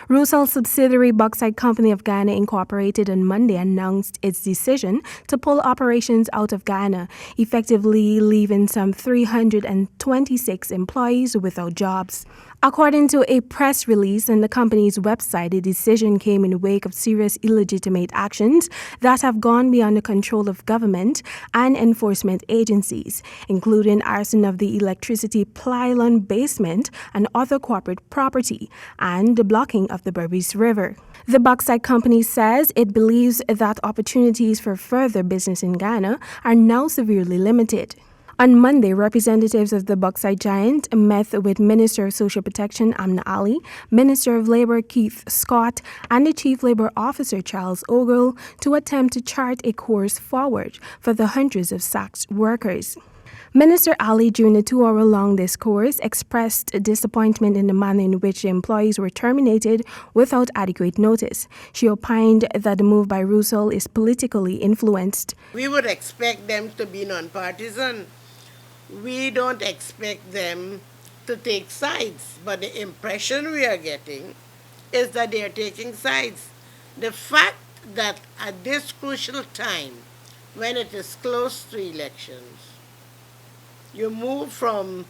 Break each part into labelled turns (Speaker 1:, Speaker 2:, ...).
Speaker 1: Rusal subsidiary Bauxite Company of Guyana Incorporated on Monday announced its decision to pull operations out of Guyana, effectively leaving some 326 employees without jobs. According to a press release on the company's website, the decision came in the wake of serious illegitimate actions that have gone beyond the control of government and enforcement agencies, including arson of the electricity pylon basement and other corporate property, and the blocking of the Berbice River. The Bauxite Company says it believes that opportunities for further business in Guyana are now severely limited. On Monday, representatives of the bauxite giant met with Minister of Social Protection Amna Ali, Minister of Labor Keith Scott, and the Chief Labor Officer Charles Ogle to attempt to chart a course forward for the hundreds of sacked workers. Minister Ali, during a 2-hour-long discourse, expressed disappointment in the manner in which the employees were terminated without adequate notice. She opined that the move by Rusal is politically influenced.
Speaker 2: We would expect them to be non-partisan. We don't expect them to take sides, but the impression we are getting is that they are taking sides. The fact that at this crucial time, when it is close to elections, you move from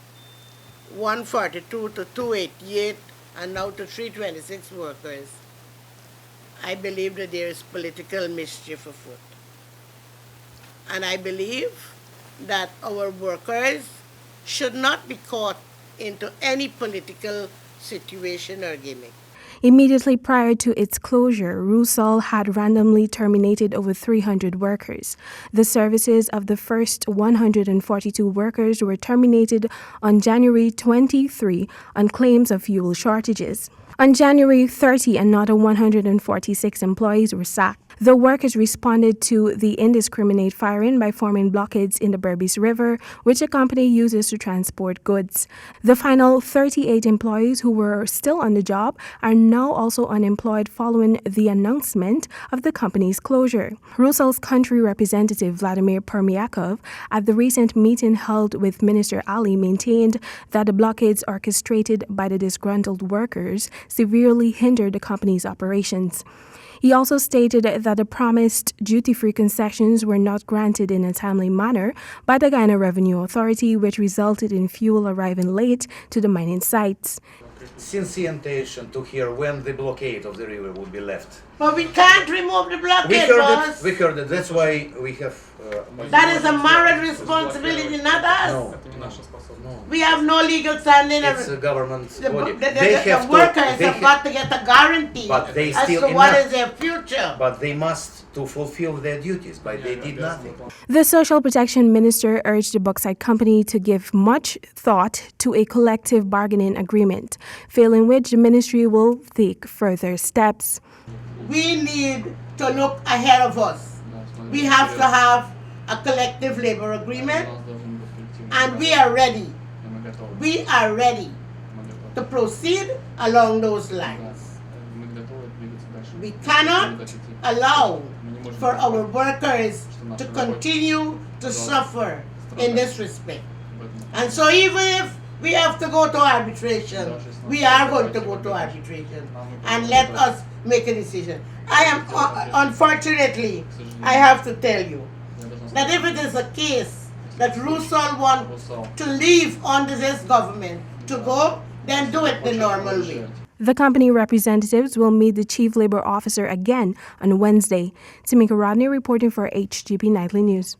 Speaker 2: 142 to 288 and now to 326 workers, I believe that there is political mischief afoot. And I believe that our workers should not be caught into any political situation or gimmick.
Speaker 1: Immediately prior to its closure, Rusal had randomly terminated over 300 workers. The services of the first 142 workers were terminated on January 23 on claims of fuel shortages. On January 30, another 146 employees were sacked. The workers responded to the indiscriminate firing by forming blockades in the Berbice River, which the company uses to transport goods. The final 38 employees who were still on the job are now also unemployed following the announcement of the company's closure. Rusal's country representative Vladimir Permiakov at the recent meeting held with Minister Ali maintained that the blockades orchestrated by the disgruntled workers severely hindered the company's operations. He also stated that the promised duty-free concessions were not granted in a timely manner by the Guyana Revenue Authority, which resulted in fuel arriving late to the mining sites.
Speaker 3: Since the intention to hear when the blockade of the river would be left.
Speaker 2: But we can't remove the blockade, boss.
Speaker 3: We heard it. That's why we have...
Speaker 2: that is a moral responsibility, not us.
Speaker 3: No.
Speaker 2: We have no legal standing.
Speaker 3: It's a government body.
Speaker 2: The workers have got to get a guarantee as to what is their future.
Speaker 3: But they must to fulfill their duties, but they did nothing.
Speaker 1: The Social Protection Minister urged the Bauxite Company to give much thought to a collective bargaining agreement, failing which the ministry will take further steps.
Speaker 2: We need to look ahead of us. We have to have a collective labor agreement, and we are ready. We are ready to proceed along those lines. We cannot allow for our workers to continue to suffer in this respect. And so even if we have to go to arbitration, we are going to go to arbitration, and let us make a decision. I am, unfortunately, I have to tell you that if it is a case that Rusal wants to leave under this government to go, then do it the normal way.
Speaker 1: The company representatives will meet the Chief Labor Officer again on Wednesday. Tamika Rodney reporting for HGP Nightly News.